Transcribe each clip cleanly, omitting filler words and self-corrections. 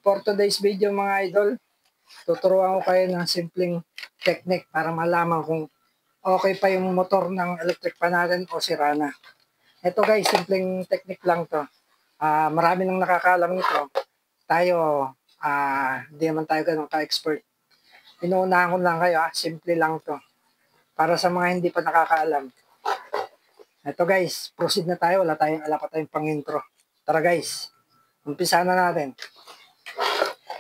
For today's video mga idol, tuturuan ko kayo ng simpleng technique para malaman kung okay pa yung motor ng electric pan natin o sira na. Ito guys, simpleng technique lang to. Marami nang nakakaalam nito. Tayo, hindi naman tayo ganun ka-expert. Inuunahan ko lang kayo, simple lang to. Para sa mga hindi pa nakakaalam. Ito guys, proceed na tayo. Wala pa tayong pang-intro. Tara guys, umpisa na natin.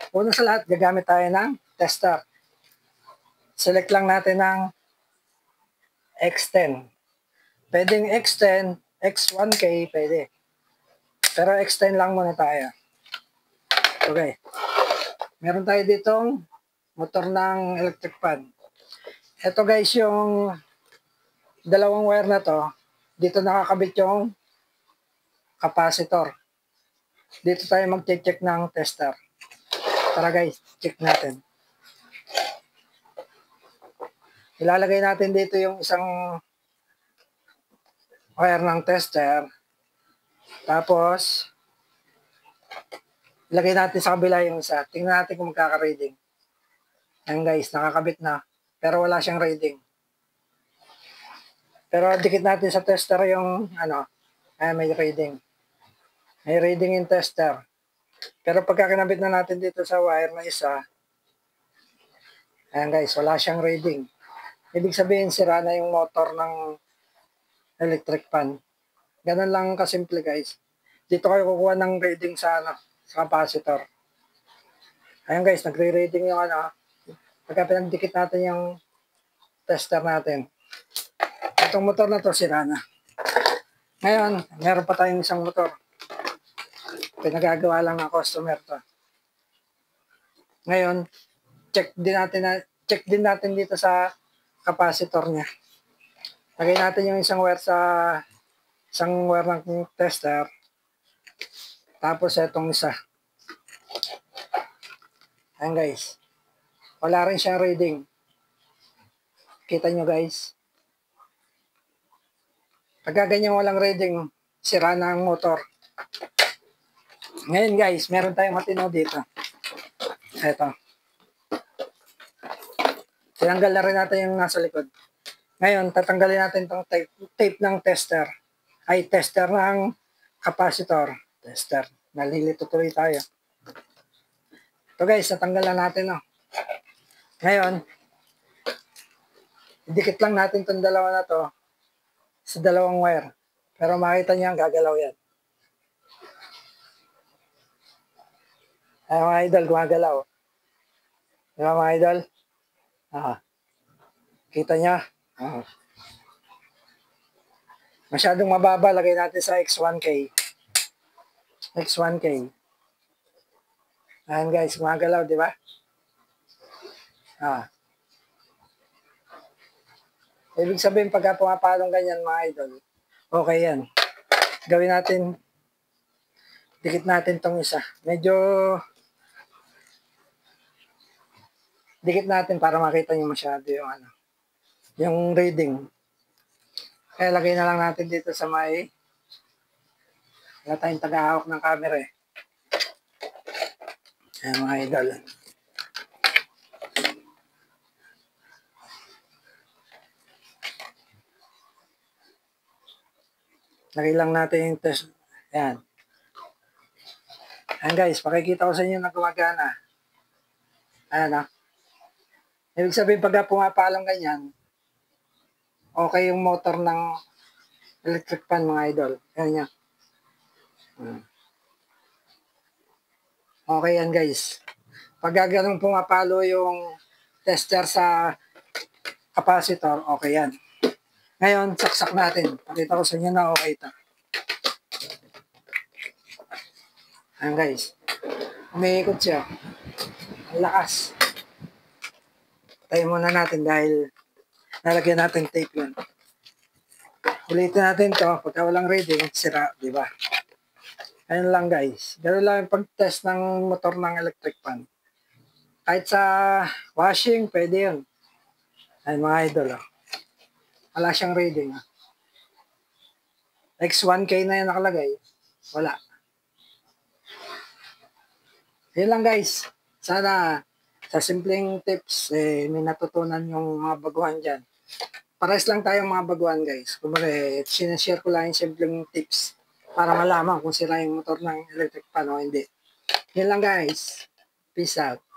Una sa lahat, gagamit tayo ng tester. Select lang natin ng X10. Pwedeng X10, X1K, pwede. Pero X10 lang muna tayo. Okay. Meron tayo ditong motor ng electric pan. Ito guys, yung dalawang wire na to, dito nakakabit yung capacitor. Dito tayo mag-check ng tester. Tara guys, check natin. Ilalagay natin dito yung isang wire ng tester. Tapos, ilagay natin sa kabila yung isa. Tingnan natin kung magkaka-reading. Ayan guys, nakakabit na. Pero wala siyang reading. Pero dikit natin sa tester yung ayan may reading. May reading yung tester. Pero pagka kinabit na natin dito sa wire na isa, ayan guys, wala siyang reading. Ibig sabihin, sira na yung motor ng electric pan. Ganun lang kasimple guys. Dito kayo kukuha ng reading sa sa capacitor. Ayan guys, nagre-reading yung pagka pinagdikit natin yung tester natin. Itong motor na to, sira na. Ngayon, meron pa tayong isang motor. Pinagagawa lang ng customer to. Ngayon, check din natin dito sa capacitor niya. Lagay natin yung isang wire ng tester. Tapos itong isa. Ayan guys. Wala rin siyang reading. Kita nyo guys. Pagka ganyan walang reading, sira na ang motor. Ngayon guys, meron tayong matino dito. Ito. Tinanggal na rin natin yung nasa likod. Ngayon, tatanggalin natin itong tape ng tester. Ay, tester ng capacitor. Tester. Nalilito tuloy tayo. Ito guys, natanggal na natin. Ngayon, idikit lang natin itong dalawa na to sa dalawang wire. Pero makita niyo ang gagalaw yan. Ay mga idol, gumagalaw. Diba mga idol? Kita niya? Masyadong mababa, lagay natin sa X1K. X1K. Ayan guys, gumagalaw, di ba? Ibig sabihin, pagka pumapalong ganyan mga idol, okay yan. Gawin natin, dikit natin tong isa. Medyo dikit natin para makita nyo masyado yung reading. Kaya lagay na lang natin dito sa may, wala tayong tagahawak ng camera eh. Ayan mga idol. Lagay lang natin yung test. Ayan. Ayan guys, pakikita ko sa inyo na gumagana. Ayan Ibig sabihin, pagka pumapalang ganyan, okay yung motor ng electric pan mga idol. Ayan niya. Okay yan guys. Pag ganun pumapalo yung tester sa capacitor, okay yan. Ngayon, saksak natin. Pakita ko sa inyo na okay ito. Ayan guys. Umiikot siya. Ang lakas. Tayo muna natin dahil nalagyan natin tape yun. Ulitin natin to. Pagka walang reading, sira, di ba? Ayun lang guys. Ganun lang yung pag-test ng motor ng electric pan. Kahit sa washing, pwede yun. Ayun mga idol. Wala siyang reading. X1K na yan nakalagay. Wala. Yun lang guys. Sana sa simpleng tips, may natutunan yung mga baguhan dyan. Pares lang tayong mga baguhan guys. Kumbaga, sinashare ko lang yung simpleng tips para malaman kung sira yung motor ng electric pan o hindi. Yun lang guys. Peace out.